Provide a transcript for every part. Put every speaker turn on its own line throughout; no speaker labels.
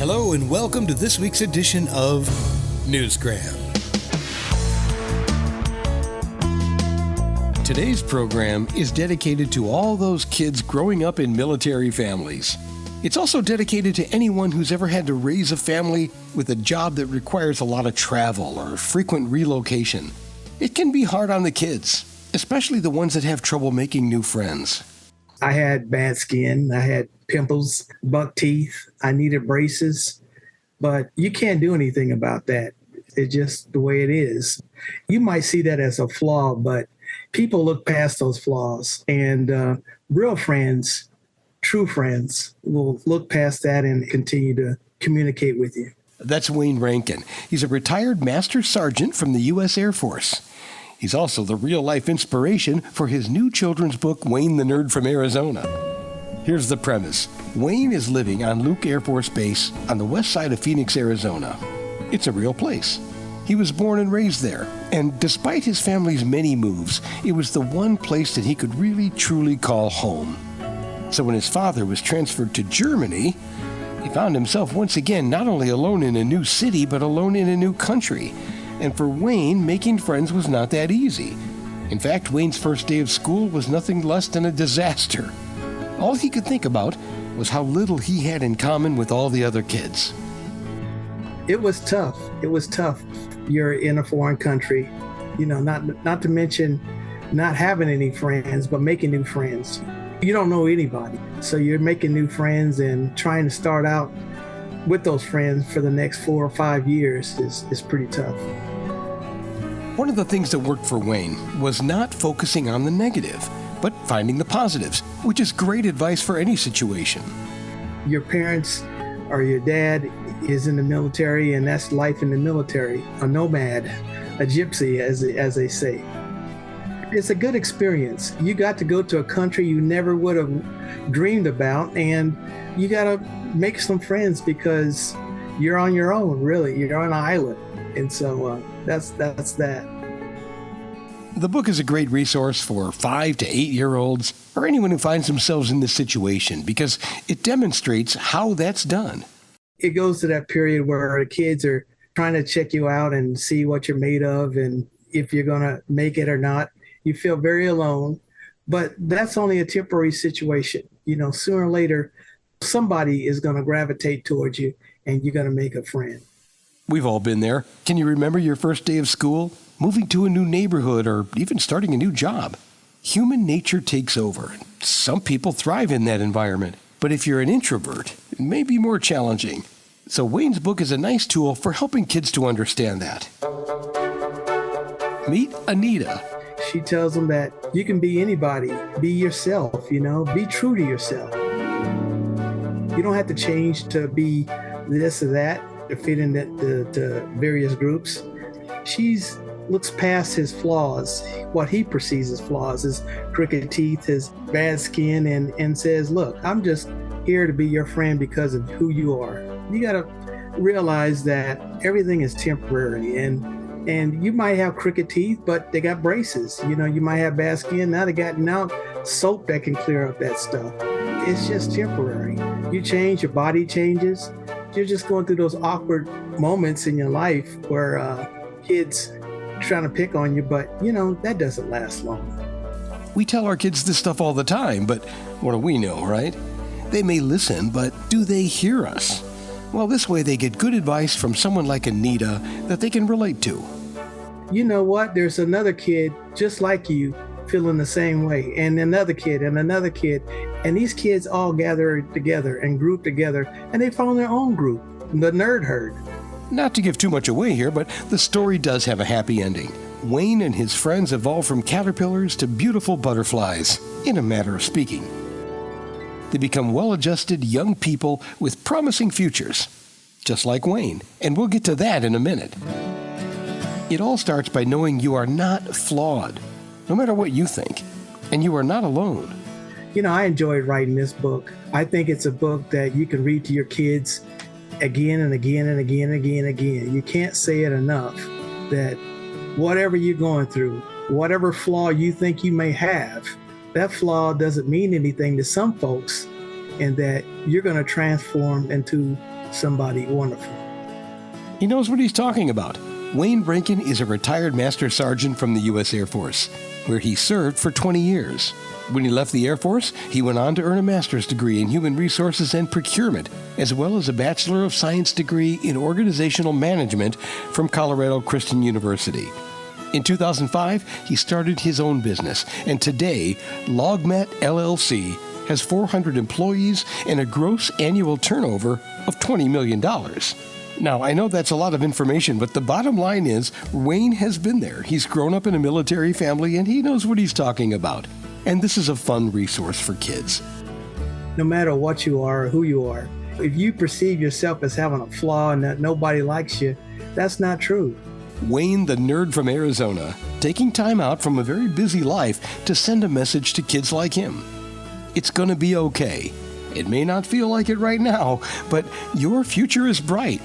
Hello and welcome to this week's edition of Newsgram. Today's program is dedicated to all those kids growing up in military families. It's also dedicated to anyone who's ever had to raise a family with a job that requires a lot of travel or frequent relocation. It can be hard on the kids, especially the ones that have trouble making new friends.
I had bad skin. I had pimples, buck teeth. I needed braces, but you can't do anything about that. It's just the way it is. You might see that as a flaw, but people look past those flaws, and real friends, true friends, will look past that and continue to communicate with you.
That's Wayne Rankin. He's a retired master sergeant from the U.S. Air Force. He's also the real-life inspiration for his new children's book, Wayne the Nerd from Arizona. Here's the premise. Wayne is living on Luke Air Force Base on the west side of Phoenix, Arizona. It's a real place. He was born and raised there, and despite his family's many moves, it was the one place that he could really, truly call home. So when his father was transferred to Germany, he found himself once again not only alone in a new city, but alone in a new country. And for Wayne, making friends was not that easy. In fact, Wayne's first day of school was nothing less than a disaster. All he could think about was how little he had in common with all the other kids.
It was tough. It was tough. You're in a foreign country, not to mention not having any friends, but making new friends. You don't know anybody. So you're making new friends and trying to start out with those friends for the next 4 or 5 years is pretty tough.
One of the things that worked for Wayne was not focusing on the negative, but finding the positives, which is great advice for any situation.
Your parents or your dad is in the military, and that's life in the military. A nomad, a gypsy, as they say. It's a good experience. You got to go to a country you never would have dreamed about, and you got to make some friends because you're on your own, really. You're on an island. And so that's that.
The book is a great resource for 5 to 8-year-olds or anyone who finds themselves in this situation because it demonstrates how that's done.
It goes to that period where the kids are trying to check you out and see what you're made of and if you're going to make it or not. You feel very alone, but that's only a temporary situation. Sooner or later, somebody is going to gravitate towards you and you're going to make a friend.
We've all been there. Can you remember your first day of school, moving to a new neighborhood, or even starting a new job? Human nature takes over. Some people thrive in that environment. But if you're an introvert, it may be more challenging. So Wayne's book is a nice tool for helping kids to understand that. Meet Anita.
She tells them that you can be anybody, be yourself, be true to yourself. You don't have to change to be this or that, to fit in the various groups. She looks past his flaws, what he perceives as flaws, his crooked teeth, his bad skin, and says, look, I'm just here to be your friend because of who you are. You got to realize that everything is temporary, and you might have crooked teeth, but they got braces. You might have bad skin. Now they got soap that can clear up that stuff. It's just temporary. You change, your body changes. You're just going through those awkward moments in your life where kids trying to pick on you, but that doesn't last long.
We tell our kids this stuff all the time, but what do we know, right? They may listen, but do they hear us? Well, this way they get good advice from someone like Anita that they can relate to.
You know what? There's another kid just like you feeling the same way, and another kid, and these kids all gather together and group together, and they form their own group, the Nerd Herd.
Not to give too much away here, but the story does have a happy ending. Wayne and his friends evolve from caterpillars to beautiful butterflies, in a matter of speaking. They become well-adjusted young people with promising futures, just like Wayne, and we'll get to that in a minute. It all starts by knowing you are not flawed, no matter what you think, and you are not alone.
I enjoyed writing this book. I think it's a book that you can read to your kids again and again and again and again and again. You can't say it enough that whatever you're going through, whatever flaw you think you may have, that flaw doesn't mean anything to some folks, and that you're going to transform into somebody wonderful.
He knows what he's talking about. Wayne Rankin is a retired Master Sergeant from the U.S. Air Force, where he served for 20 years. When he left the Air Force, he went on to earn a master's degree in human resources and procurement, as well as a Bachelor of Science degree in organizational management from Colorado Christian University. In 2005, he started his own business, and today, LogMet LLC has 400 employees and a gross annual turnover of $20 million. Now, I know that's a lot of information, but the bottom line is Wayne has been there. He's grown up in a military family, and he knows what he's talking about. And this is a fun resource for kids.
No matter what you are or who you are, if you perceive yourself as having a flaw and that nobody likes you, that's not true.
Wayne, the nerd from Arizona, taking time out from a very busy life to send a message to kids like him. It's going to be okay. It may not feel like it right now, but your future is bright.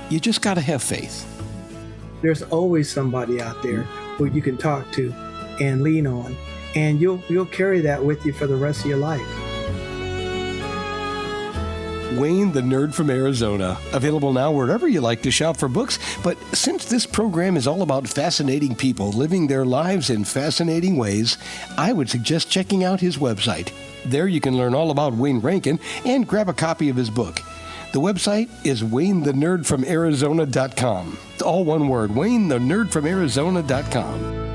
You just got to have faith.
There's always somebody out there who you can talk to and lean on, and you'll carry that with you for the rest of your life.
Wayne, the nerd from Arizona, available now wherever you like to shop for books. But since this program is all about fascinating people living their lives in fascinating ways, I would suggest checking out his website. There you can learn all about Wayne Rankin and grab a copy of his book. The website is WayneTheNerdFromArizona.com. All one word, WayneTheNerdFromArizona.com.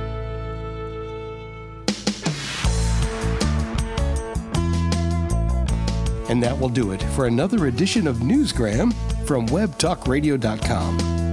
And that will do it for another edition of Newsgram from WebTalkRadio.com.